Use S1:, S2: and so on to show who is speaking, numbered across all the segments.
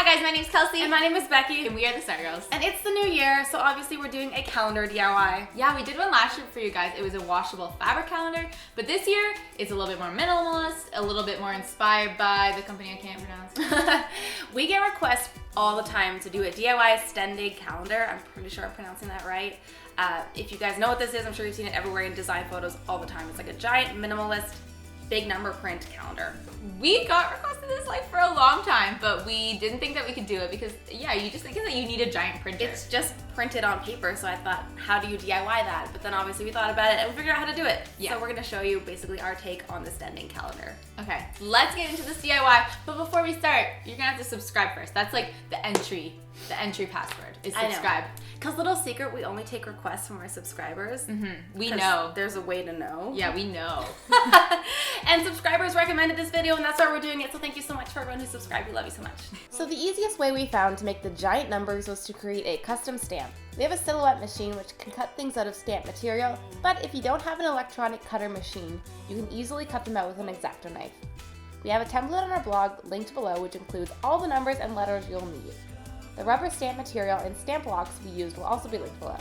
S1: guys, my name's Kelsey.
S2: And my name is Becky.
S1: And we are the TheSorryGirls.
S2: And it's the new year, so obviously we're doing a calendar DIY.
S1: Yeah, we did one last year for you guys. It was a washable fabric calendar. But this year, it's a little bit more minimalist, a little bit more inspired by the company I can't pronounce.
S2: We get requests all the time to do a DIY Stendig calendar. I'm pretty sure I'm pronouncing that right. If you guys know what this is, I'm sure you've seen it everywhere in design photos all the time. It's like a giant minimalist, big number print calendar.
S1: We got requested this like for a long time, but we didn't think that we could do it because, yeah, you just think that you need a giant printer.
S2: It's just printed on paper, so I thought, how do you DIY that? But then obviously we thought about it and we figured out how to do it.
S1: Yeah.
S2: So we're gonna show you basically our take on the Stendig calendar.
S1: Okay, let's get into this DIY. But before we start, you're gonna have to subscribe first. That's like the entry password is subscribe.
S2: Because little secret, we only take requests from our subscribers.
S1: We know.
S2: There's a way to know.
S1: Yeah, we know.
S2: And subscribers recommended this video, and that's why we're doing it. So thank you so much for everyone who subscribed. We love you so much.
S3: So the easiest way we found to make the giant numbers was to create a custom stamp. We have a silhouette machine which can cut things out of stamp material, but if you don't have an electronic cutter machine, you can easily cut them out with an X-Acto knife. We have a template on our blog linked below which includes all the numbers and letters you'll need. The rubber stamp material and stamp blocks we used will also be linked below.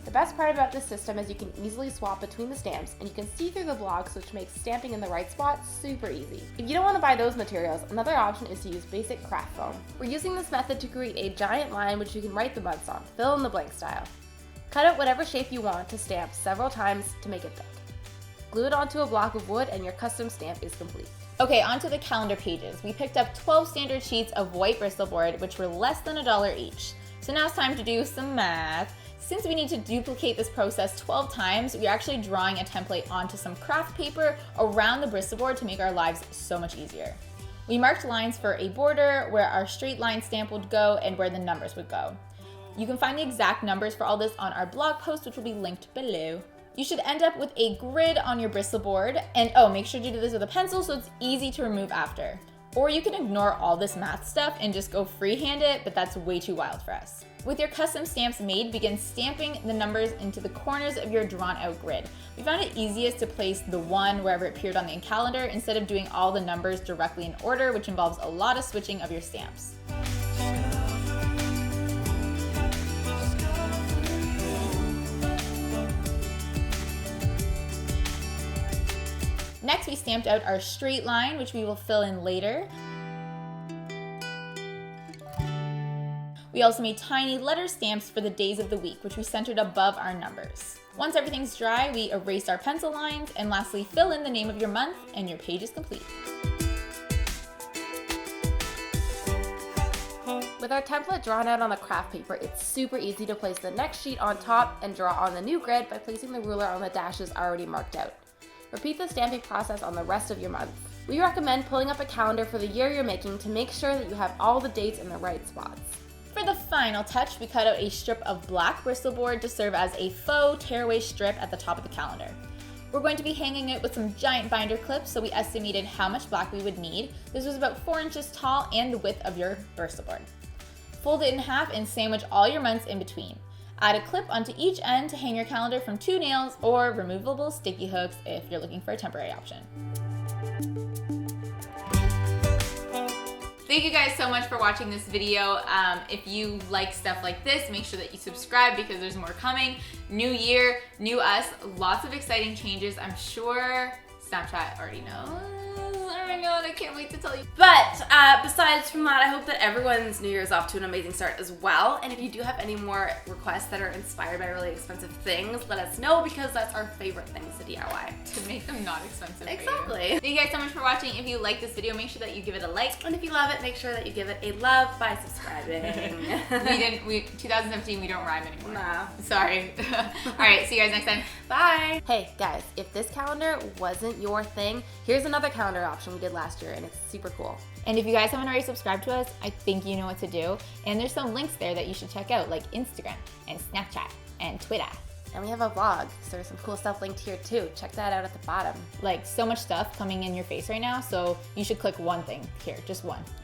S3: The best part about this system is you can easily swap between the stamps and you can see through the blocks, which makes stamping in the right spot super easy. If you don't want to buy those materials, another option is to use basic craft foam. We're using this method to create a giant line which you can write the months on, fill in the blank style. Cut out whatever shape you want to stamp several times to make it thick. Glue it onto a block of wood and your custom stamp is complete.
S1: Okay, onto the calendar pages. We picked up 12 standard sheets of white Bristol board, which were less than $1 each. So now it's time to do some math. Since we need to duplicate this process 12 times, we're actually drawing a template onto some craft paper around the Bristol board to make our lives so much easier. We marked lines for a border, where our straight line stamp would go, and where the numbers would go. You can find the exact numbers for all this on our blog post, which will be linked below. You should end up with a grid on your Bristol board, and make sure to do this with a pencil so it's easy to remove after. Or you can ignore all this math stuff and just go freehand it, but that's way too wild for us. With your custom stamps made, begin stamping the numbers into the corners of your drawn out grid. We found it easiest to place the 1 wherever it appeared on the calendar instead of doing all the numbers directly in order, which involves a lot of switching of your stamps. Next, we stamped out our straight line, which we will fill in later. We also made tiny letter stamps for the days of the week, which we centered above our numbers. Once everything's dry, we erase our pencil lines, and lastly, fill in the name of your month, and your page is complete.
S3: With our template drawn out on the craft paper, it's super easy to place the next sheet on top and draw on the new grid by placing the ruler on the dashes already marked out. Repeat the stamping process on the rest of your month. We recommend pulling up a calendar for the year you're making to make sure that you have all the dates in the right spots.
S1: For the final touch, we cut out a strip of black Bristol board to serve as a faux tearaway strip at the top of the calendar. We're going to be hanging it with some giant binder clips, so we estimated how much black we would need. This was about 4 inches tall and the width of your Bristol board. Fold it in half and sandwich all your months in between. Add a clip onto each end to hang your calendar from 2 nails or removable sticky hooks if you're looking for a temporary option. Thank you guys so much for watching this video. If you like stuff like this, make sure that you subscribe because there's more coming. New year, new us, lots of exciting changes. I'm sure Snapchat already knows. Oh my god, I can't wait to tell you.
S2: But besides from that, I hope that everyone's New Year's off to an amazing start as well. And if you do have any more requests that are inspired by really expensive things, let us know because that's our favorite things to DIY.
S1: To make them not expensive
S2: Exactly.
S1: for you. Thank you guys so much for watching. If you like this video, make sure that you give it a like.
S2: And if you love it, make sure that you give it a love by subscribing.
S1: 2017, we don't rhyme anymore.
S2: Nah.
S1: Sorry. All right, see you guys next time.
S2: Bye.
S3: Hey guys, if this calendar wasn't your thing, here's another calendar option we did last year and it's super cool.
S1: And if you guys haven't already subscribed to us, I think you know what to do. And there's some links there that you should check out, like Instagram and Snapchat and Twitter.
S3: And we have a vlog, so there's some cool stuff linked here too. Check that out at the bottom.
S1: Like so much stuff coming in your face right now, so you should click one thing here, just one.